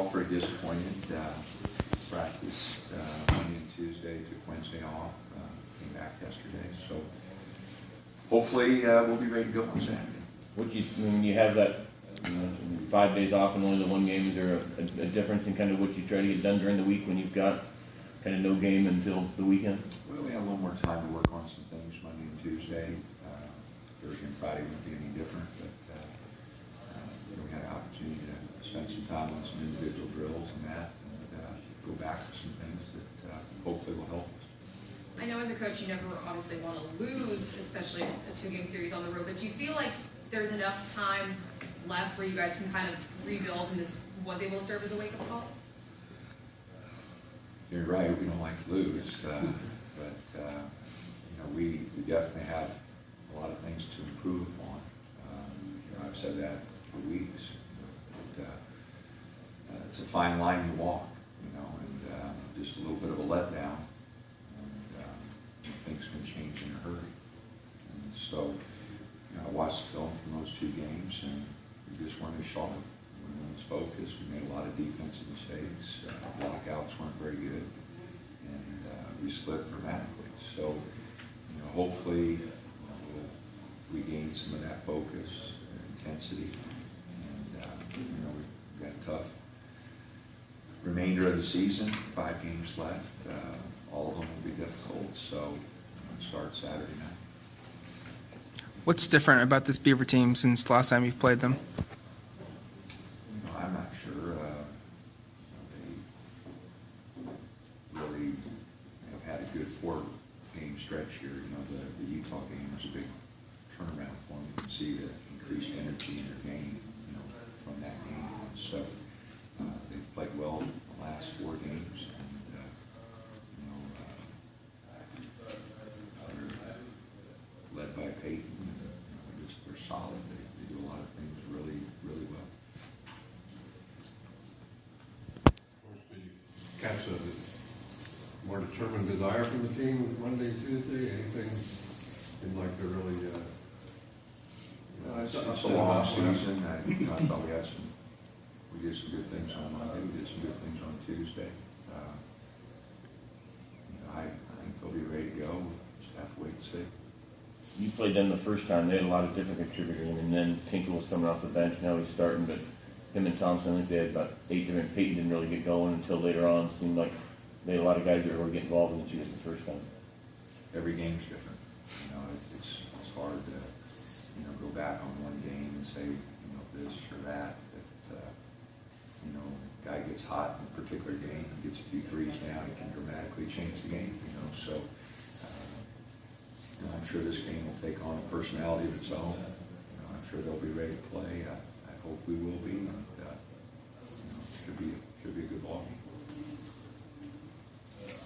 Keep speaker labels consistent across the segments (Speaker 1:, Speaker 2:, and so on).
Speaker 1: all pretty disappointed. Practice Monday and Tuesday, took Wednesday off, came back yesterday. So hopefully we'll be ready to go on Saturday.
Speaker 2: When you have that 5 days off and only the one game, is there a difference in kind of what you try to get done during the week when you've got kind of no game until the weekend?
Speaker 1: Well, we have a little more time to work on some things Monday and Tuesday. Thursday and Friday won't be any different, but we had an opportunity to spend some time on some individual drills and that, and go back to some things that hopefully will help.
Speaker 3: I know as a coach you never obviously want to lose, especially a 2-game series on the road, but do you feel like there's enough time left where you guys can kind of rebuild and this was able to serve as a wake-up call?
Speaker 1: You're right, we don't like to lose, but we definitely have a lot of things to improve upon. I've said that for weeks. But, it's a fine line you walk, and just a little bit of a letdown, and things can change in a hurry. And so, I watched the film from those 2 games, and we just weren't as sharp. We weren't as focused. We made a lot of defensive mistakes. Blockouts weren't very good, and we slipped dramatically. So, hopefully we'll regain some of that focus and intensity. And we've got a tough remainder of the season. 5 games left. All of them will be difficult. So, it starts Saturday night.
Speaker 4: What's different about this Beaver team since the last time you've played them?
Speaker 1: I'm not sure. They really have had a good 4-game stretch here. The Utah game was a big turnaround for them. You can see the increased energy in their game, from that game. So they've played well the last 4 games, and they're led by Peyton. They're solid. They do a lot of things really, really well.
Speaker 5: Did you catch a more determined desire from the team Monday, Tuesday? Anything seemed like they're really...
Speaker 1: It's a long season. I thought we did some good things on Monday. We did some good things on Tuesday. I think they'll be ready to go. Just have to wait and see.
Speaker 2: You played them the first time. They had a lot of different contributors, and then Tinkle was coming off the bench. Now he's starting, but him and Thompson, I think they had about 8 different. Peyton didn't really get going until later on. It seemed like they had a lot of guys that were getting involved in the Chiefs the first time.
Speaker 1: Every game's different. It's hard to go back on one game and say this or that. Guy gets hot in a particular game, gets a few threes down, it can dramatically change the game. So I'm sure this game will take on a personality of its own. I'm sure they'll be ready to play. I hope we will be. And, should be a good ball game.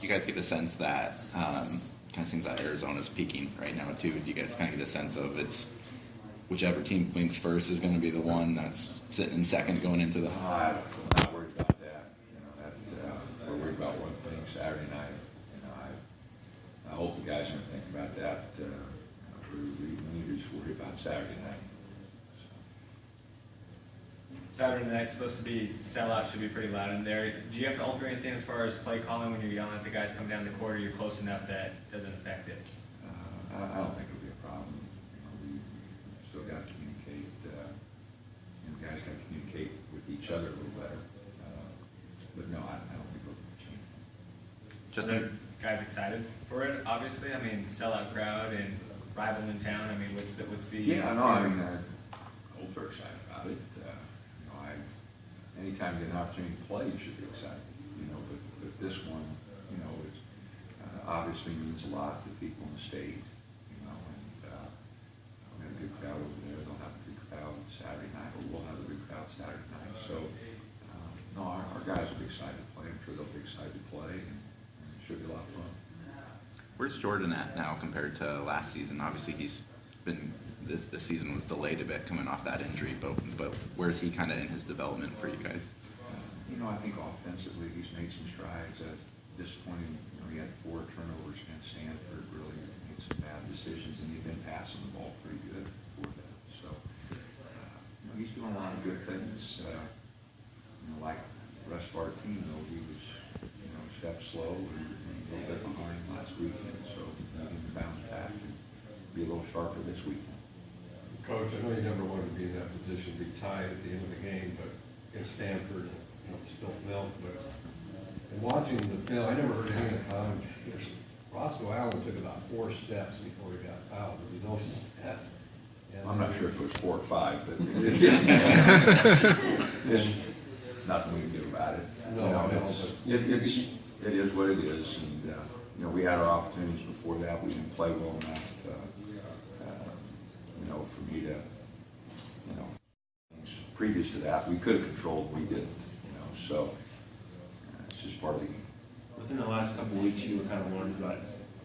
Speaker 6: You guys get a sense that kind of seems that Arizona's peaking right now too. Do you guys kind of get a sense of it's whichever team blinks first is going to be the one that's sitting in second going into the?
Speaker 1: I'm not worried about that. We're worried about one thing Saturday night. I hope the guys aren't thinking about that. We need to just worry about Saturday night.
Speaker 7: Saturday night's supposed to be sellout, should be pretty loud in there. Do you have to alter anything as far as play calling when you're yelling at the guys come down the court, or you're close enough that doesn't affect it?
Speaker 1: I don't think it'll be a problem. We still got to communicate. Guys got to communicate with each other a little better. But no, I don't think it'll change.
Speaker 7: Just guys excited for it, obviously. I mean, sellout crowd and rival in town. I mean, what's the?
Speaker 1: Yeah, no, I mean, we're excited about it. Anytime you get an opportunity to play, you should be excited. But this one, it obviously means a lot to people in the state. And we have a good crowd over there. They'll have a good crowd Saturday night, or we'll have a good crowd Saturday night. So, no, our guys will be excited to play. I'm sure they'll be excited to play, and it should be a lot of fun.
Speaker 6: Where's Jordan at now compared to last season? Obviously, he's been this season was delayed a bit coming off that injury, but where's he kind of in his development for you guys?
Speaker 1: I think offensively he's made some strides. Disappointing, he had 4 turnovers against Stanford. Really made some bad decisions, and he's been passing the ball pretty good for that. So he's doing a lot of good things. Like the rest of our team, though, he was, you know, a step slow and a little bit behind last weekend, so we need to bounce back and be a little sharper this weekend.
Speaker 5: Coach, I know you never wanted to be in that position, be tied at the end of the game, but in Stanford, you know, spilt milk, but in watching the film, I never heard any of the commentators. Roscoe Allen took about 4 steps before he got fouled. Did you notice that? And
Speaker 1: I'm not sure if it was 4 or 5, but there's nothing we can do about it.
Speaker 5: No,
Speaker 1: You know,
Speaker 5: I know,
Speaker 1: it is what it is, and, you know, we had our opportunities before that, we didn't play well enough, you know, for me to, you know, previous to that, we could have controlled, we didn't, you know, so it's just part of the game.
Speaker 8: Within the last couple of weeks, you were kind of wondering about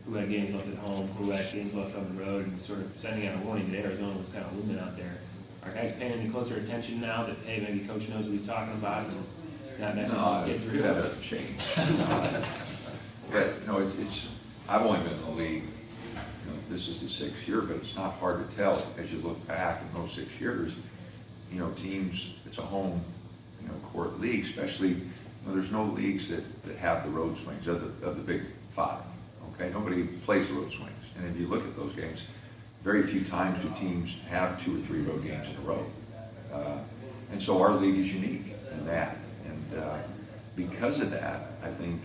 Speaker 8: who had games left at home, who had games left on the road, and sort of sending out a warning that Arizona was kind of looming out there. Are guys paying any closer attention now that, hey, maybe coach knows what he's talking about and that message
Speaker 1: No,
Speaker 8: get through?
Speaker 1: that doesn't change. But, no, it's, I've only been in the league, you know, this is the 6th year, but it's not hard to tell as you look back in those 6 years, you know, teams, it's a home, you know, court league, especially, you know, there's no leagues that have the road swings of the big 5, okay? Nobody plays the road swings. And if you look at those games, very few times do teams have 2 or 3 road games in a row. And so our league is unique in that. And because of that, I think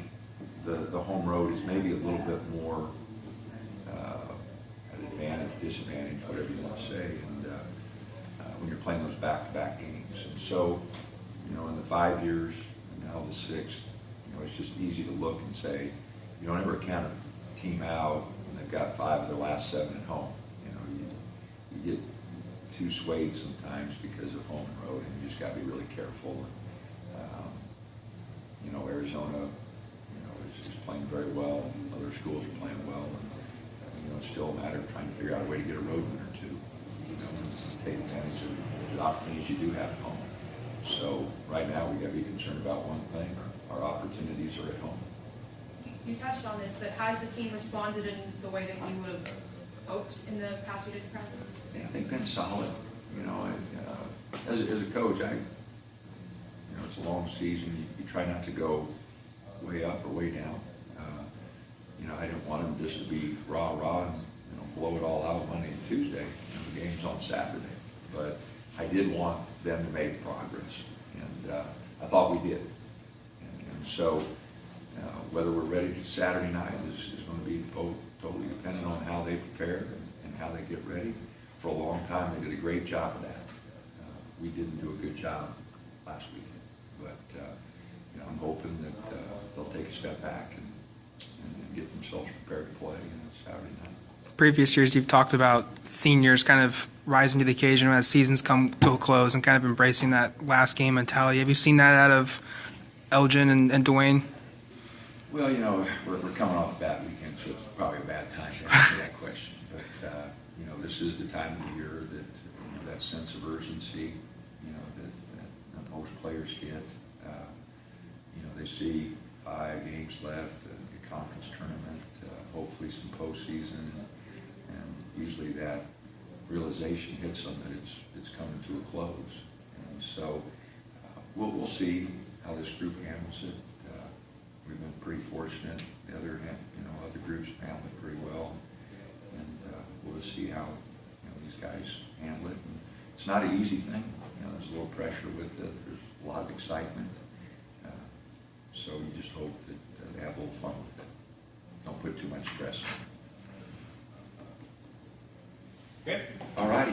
Speaker 1: the home road is maybe a little bit more an advantage, disadvantage, whatever you want to say, and when you're playing those back-to-back games. And so, you know, in the 5 years, and now the 6th, you know, it's just easy to look and say, you don't ever count a team out when they've got 5 of their last 7 at home. You know, you get too swayed sometimes because of home and road, and you just got to be really careful. You know, Arizona, you know, is playing very well. Other schools are playing well, and you know, it's still a matter of trying to figure out a way to get a road win or 2. You know, and take advantage of the opportunities you do have at home. So right now, we got to be concerned about one thing: our opportunities are at home.
Speaker 3: You touched on this, but has the team responded in the way that you would have hoped in the past few days of practice?
Speaker 1: Yeah, they've been solid. You know, as a coach, you know, it's a long season. You try not to go way up or way down. You know, I didn't want them just to be rah-rah and, you know, blow it all out Monday and Tuesday. You know, the game's on Saturday. But I did want them to make progress, and I thought we did. And so whether we're ready Saturday night is going to be totally dependent on how they prepare and how they get ready. For a long time, they did a great job of that. We didn't do a good job last weekend. But you know, I'm hoping that they'll take a step back and get themselves prepared to play on Saturday night.
Speaker 4: Previous years, you've talked about seniors kind of rising to the occasion as seasons come to a close and kind of embracing that last game mentality. Have you seen that out of Elgin and Dwayne?
Speaker 1: Well, you know, we're coming off a bad weekend, so it's probably a bad time to answer that question. But you know, this is the time of the year that, you know, that sense of urgency, you know, that most players get. You know, they see 5 games left, a conference tournament, hopefully some postseason, and usually that realization hits them that it's coming to a close. And so we'll see how this group handles it. We've been pretty fortunate. The other, you know, other groups handled it pretty well, and we'll just see how, you know, these guys handle it. And it's not an easy thing. You know, there's a little pressure with it. There's a lot of excitement. So you just hope that they have a little fun with it. Don't put too much stress on it.
Speaker 7: Okay.
Speaker 1: All righty.